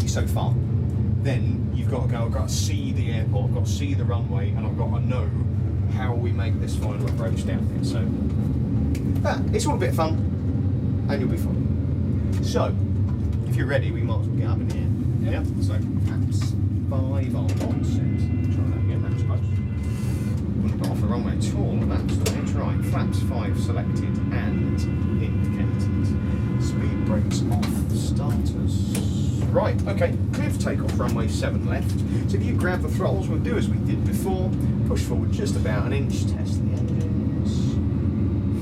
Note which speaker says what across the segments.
Speaker 1: be so far, then you've got to go, I've got to see the airport, I've got to see the runway, and I've got to know how we make this final approach down here. So, it's all a bit of fun, and you'll be fine. So, if you're ready, we might as well get up in here. Yeah. So, flaps 5 on set. Try that again, that's close. Wouldn't got off the runway at all, that's the edge. Right, flaps 5 selected and indicated. Speed brakes off, starters. Right, okay, clear for takeoff, runway 7 left. So if you grab the throttles, we'll do as we did before. Push forward just about an inch, test the engines.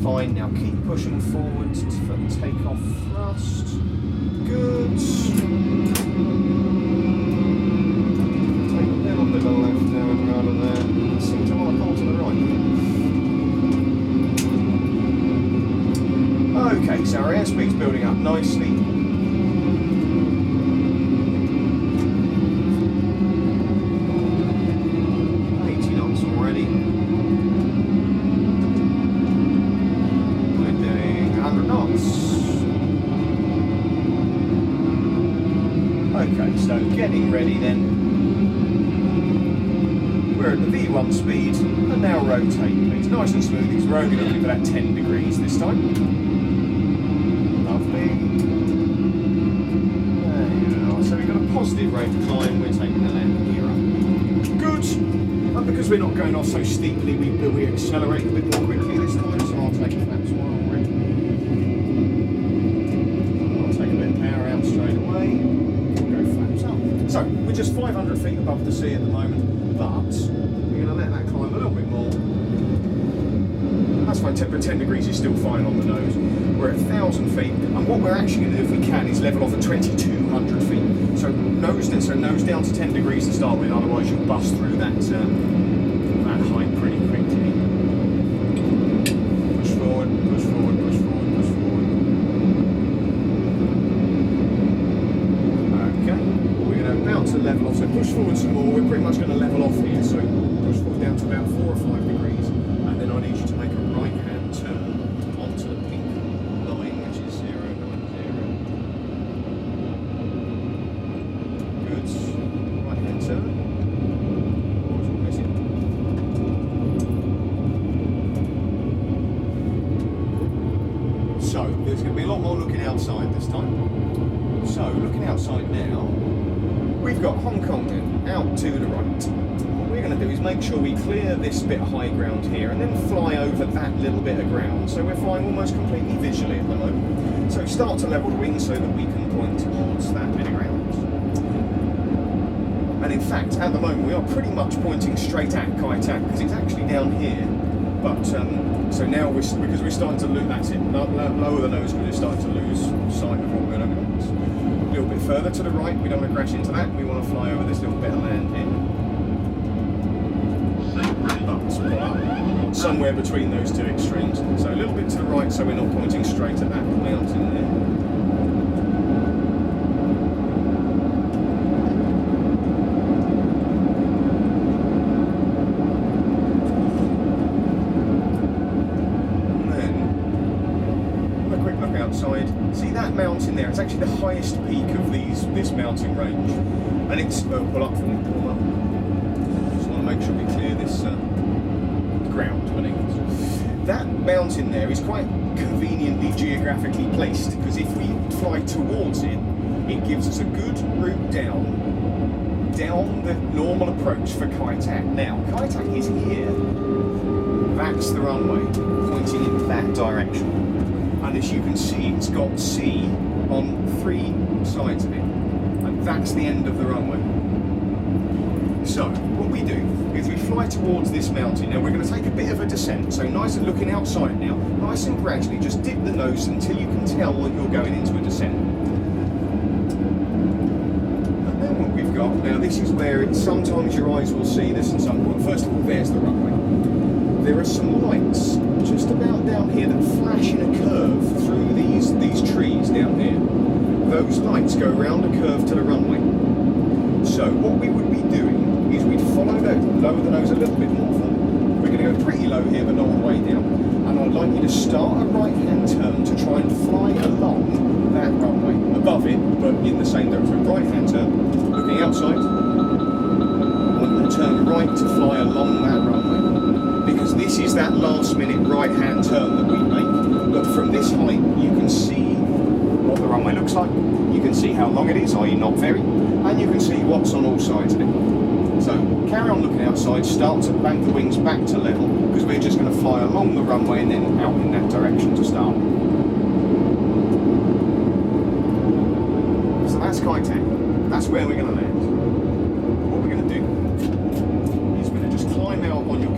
Speaker 1: Fine, now keep pushing forward for the takeoff thrust. Good. Take a little bit of left down rather there. Seem to want to pull to the right. Okay, so our airspeed's building up nicely. 80 knots already. We're doing 100 knots. Okay, so getting ready then. We're at the V1 speed, and now rotate please. Nice and smooth, because we're only looking for that 10 degrees this time. Lovely. There you are. So we've got a positive rate of climb, we're taking the landing gear up. Good. And because we're not going off so steeply, we accelerate a bit more quickly this time, so I'll take flaps 1 already. I'll take a bit of power out straight away. So, we're just 500 feet above the sea at the moment, but we're going to let that climb a little bit more. That's fine, 10 degrees is still fine on the nose. We're at 1,000 feet, and what we're actually going to do, if we can, is level off at 2,200 feet. So nose down to 10 degrees to start with, otherwise you'll bust through that height pretty quickly. Push forward, push forward, push forward, push forward. About to level off, so push forward some more. We're pretty much going to level off here, so push forward down to about 4 or 5 degrees, and then I need you to make a right hand turn onto the pink line, which is 090. Good. Right hand turn. What was missing? So there's going to be a lot more looking outside this time. So looking outside now. We've got Hong Kong then, out to the right. What we're going to do is make sure we clear this bit of high ground here and then fly over that little bit of ground. So we're flying almost completely visually at the moment. So start to level the wings so that we can point towards that bit of ground. And in fact, at the moment, we are pretty much pointing straight at Kai Tak because it's actually down here. But so now because we're starting to lose, that's it, lower the nose because we're starting to lose sight of what we're doing. A little bit further to the right, we don't want to crash into that, we want to fly over this little bit of land here. But somewhere between those two extremes. So a little bit to the right so we're not pointing straight at that mountain there. See that mountain there? It's actually the highest peak of this mountain range, and it's pull up from the corner. Just want to make sure we clear this ground beneath us. That mountain there is quite conveniently geographically placed because if we fly towards it, it gives us a good route down the normal approach for Kai Tak. Now, Kai Tak is here. That's the runway pointing in that direction. And as you can see, it's got sea on 3 sides of it. And that's the end of the runway. So, what we do is we fly towards this mountain. Now, we're going to take a bit of a descent. So, nice and looking outside now. Nice and gradually, just dip the nose until you can tell that you're going into a descent. And then what we've got, now this is where sometimes your eyes will see this and some point. First of all, there's the runway. There are some lights just about down here that flash in a curve through these trees down here. Those lights go round a curve to the runway. So what we would be doing is we'd follow that, lower the nose a little bit more. We're you're going to go pretty low here, but not all the way down. And I'd like you to start a right-hand turn to try and fly along that runway, above it, but in the same direction. Right-hand turn, looking outside. I'm going to turn right to fly along that runway, because this is that last-minute right-hand turn that we make. But from this height, you can see what the runway looks like. You can see how long it is, i.e. not very, and you can see what's on all sides of it. So carry on looking outside, start to bank the wings back to level, because we're just going to fly along the runway and then out in that direction to start. So that's Kai-10, that's where we're going to land. What we're going to do is we're going to just climb out on your